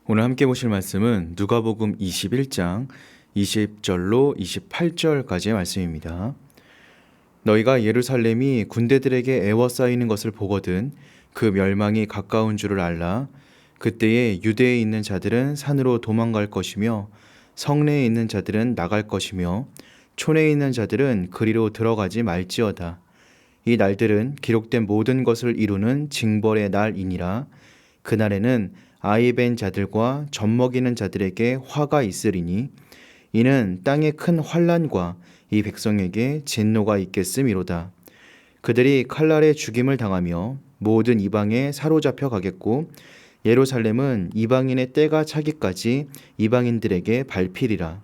오늘 함께 보실 말씀은 누가복음 21장 20절로 28절까지의 말씀입니다. 너희가 예루살렘이 군대들에게 애워싸이는 것을 보거든 그 멸망이 가까운 줄을 알라. 그때에 유대에 있는 자들은 산으로 도망갈 것이며 성내에 있는 자들은 나갈 것이며 촌에 있는 자들은 그리로 들어가지 말지어다. 이 날들은 기록된 모든 것을 이루는 징벌의 날이니라. 그날에는 아이 벤 자들과 젖먹이는 자들에게 화가 있으리니 이는 땅의 큰 환난과 이 백성에게 진노가 있겠음이로다. 그들이 칼날에 죽임을 당하며 모든 이방에 사로잡혀 가겠고 예루살렘은 이방인의 때가 차기까지 이방인들에게 밟히리라.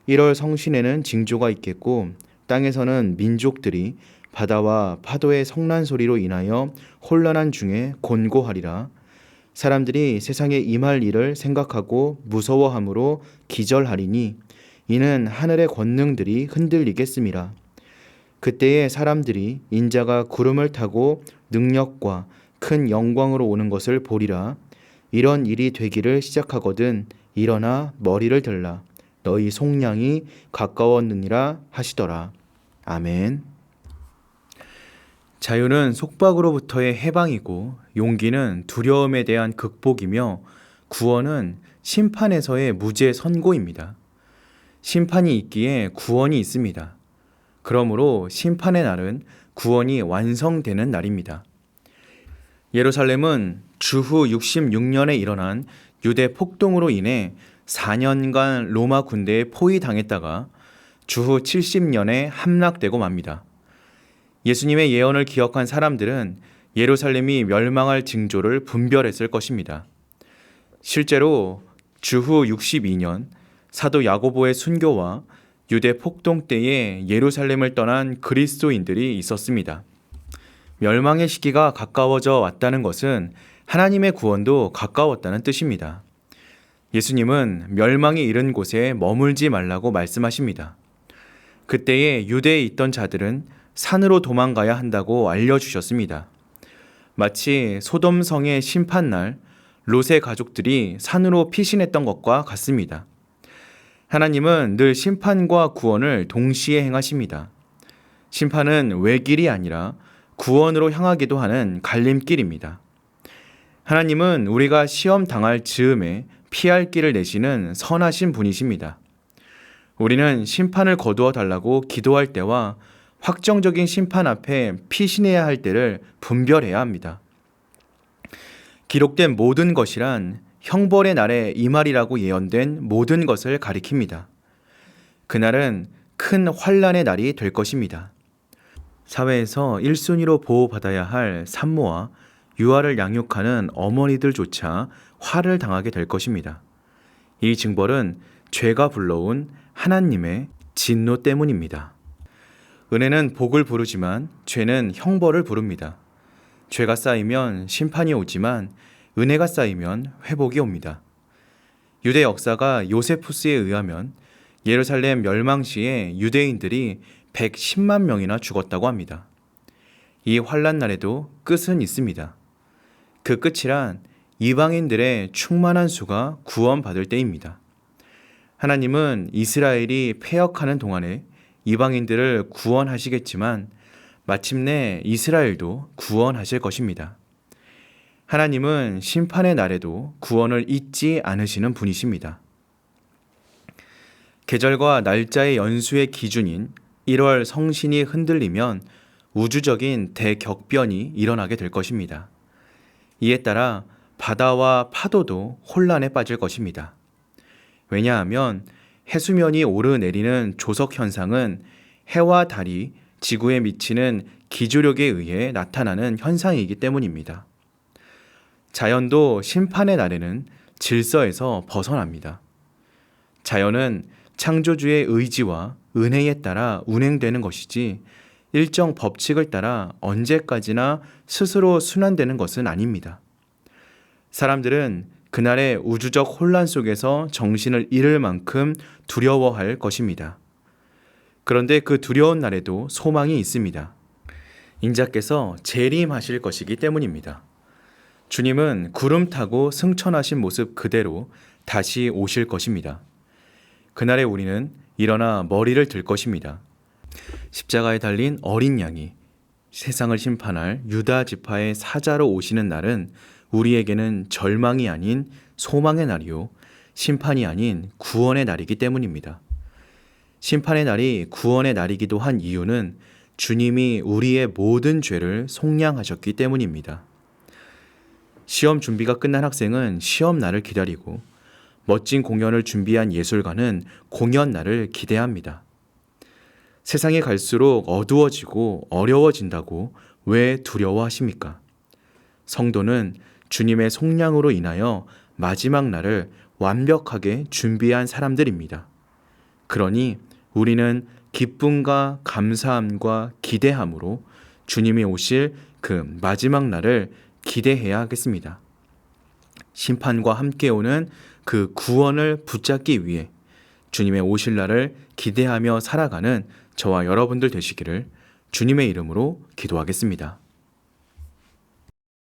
1월 성신에는 징조가 있겠고 땅에서는 민족들이 바다와 파도의 성난 소리로 인하여 혼란한 중에 곤고하리라. 사람들이 세상에 임할 일을 생각하고 무서워함으로 기절하리니 이는 하늘의 권능들이 흔들리겠음이라. 그때에 사람들이 인자가 구름을 타고 능력과 큰 영광으로 오는 것을 보리라. 이런 일이 되기를 시작하거든 일어나 머리를 들라. 너희 속량이 가까웠느니라 하시더라. 아멘. 자유는 속박으로부터의 해방이고 용기는 두려움에 대한 극복이며 구원은 심판에서의 무죄 선고입니다. 심판이 있기에 구원이 있습니다. 그러므로 심판의 날은 구원이 완성되는 날입니다. 예루살렘은 주후 66년에 일어난 유대 폭동으로 인해 4년간 로마 군대에 포위당했다가 주후 70년에 함락되고 맙니다. 예수님의 예언을 기억한 사람들은 예루살렘이 멸망할 징조를 분별했을 것입니다. 실제로 주후 62년 사도 야고보의 순교와 유대 폭동 때에 예루살렘을 떠난 그리스도인들이 있었습니다. 멸망의 시기가 가까워져 왔다는 것은 하나님의 구원도 가까웠다는 뜻입니다. 예수님은 멸망이 이른 곳에 머물지 말라고 말씀하십니다. 그때에 유대에 있던 자들은 산으로 도망가야 한다고 알려주셨습니다. 마치 소돔성의 심판날 롯의 가족들이 산으로 피신했던 것과 같습니다. 하나님은 늘 심판과 구원을 동시에 행하십니다. 심판은 외길이 아니라 구원으로 향하기도 하는 갈림길입니다. 하나님은 우리가 시험 당할 즈음에 피할 길을 내시는 선하신 분이십니다. 우리는 심판을 거두어 달라고 기도할 때와 확정적인 심판 앞에 피신해야 할 때를 분별해야 합니다. 기록된 모든 것이란 형벌의 날에 임하리라고 예언된 모든 것을 가리킵니다. 그날은 큰 환난의 날이 될 것입니다. 사회에서 1순위로 보호받아야 할 산모와 유아를 양육하는 어머니들조차 화를 당하게 될 것입니다. 이 징벌은 죄가 불러온 하나님의 진노 때문입니다. 은혜는 복을 부르지만 죄는 형벌을 부릅니다. 죄가 쌓이면 심판이 오지만 은혜가 쌓이면 회복이 옵니다. 유대 역사가 요세푸스에 의하면 예루살렘 멸망 시에 유대인들이 110만 명이나 죽었다고 합니다. 이 환난 날에도 끝은 있습니다. 그 끝이란 이방인들의 충만한 수가 구원받을 때입니다. 하나님은 이스라엘이 패역하는 동안에 이방인들을 구원하시겠지만 마침내 이스라엘도 구원하실 것입니다. 하나님은 심판의 날에도 구원을 잊지 않으시는 분이십니다. 계절과 날짜의 연수의 기준인 1월 성신이 흔들리면 우주적인 대격변이 일어나게 될 것입니다. 이에 따라 바다와 파도도 혼란에 빠질 것입니다. 왜냐하면 해수면이 오르내리는 조석 현상은 해와 달이 지구에 미치는 기조력에 의해 나타나는 현상이기 때문입니다. 자연도 심판의 날에는 질서에서 벗어납니다. 자연은 창조주의 의지와 은혜에 따라 운행되는 것이지 일정 법칙을 따라 언제까지나 스스로 순환되는 것은 아닙니다. 사람들은 그날의 우주적 혼란 속에서 정신을 잃을 만큼 두려워할 것입니다. 그런데 그 두려운 날에도 소망이 있습니다. 인자께서 재림하실 것이기 때문입니다. 주님은 구름 타고 승천하신 모습 그대로 다시 오실 것입니다. 그날에 우리는 일어나 머리를 들 것입니다. 십자가에 달린 어린 양이 세상을 심판할 유다 지파의 사자로 오시는 날은 우리에게는 절망이 아닌 소망의 날이요, 심판이 아닌 구원의 날이기 때문입니다. 심판의 날이 구원의 날이기도 한 이유는 주님이 우리의 모든 죄를 속량하셨기 때문입니다. 시험 준비가 끝난 학생은 시험 날을 기다리고 멋진 공연을 준비한 예술가는 공연 날을 기대합니다. 세상이 갈수록 어두워지고 어려워진다고 왜 두려워하십니까? 성도는 주님의 속량으로 인하여 마지막 날을 완벽하게 준비한 사람들입니다. 그러니 우리는 기쁨과 감사함과 기대함으로 주님이 오실 그 마지막 날을 기대해야 하겠습니다. 심판과 함께 오는 그 구원을 붙잡기 위해 주님의 오실 날을 기대하며 살아가는 저와 여러분들 되시기를 주님의 이름으로 기도하겠습니다.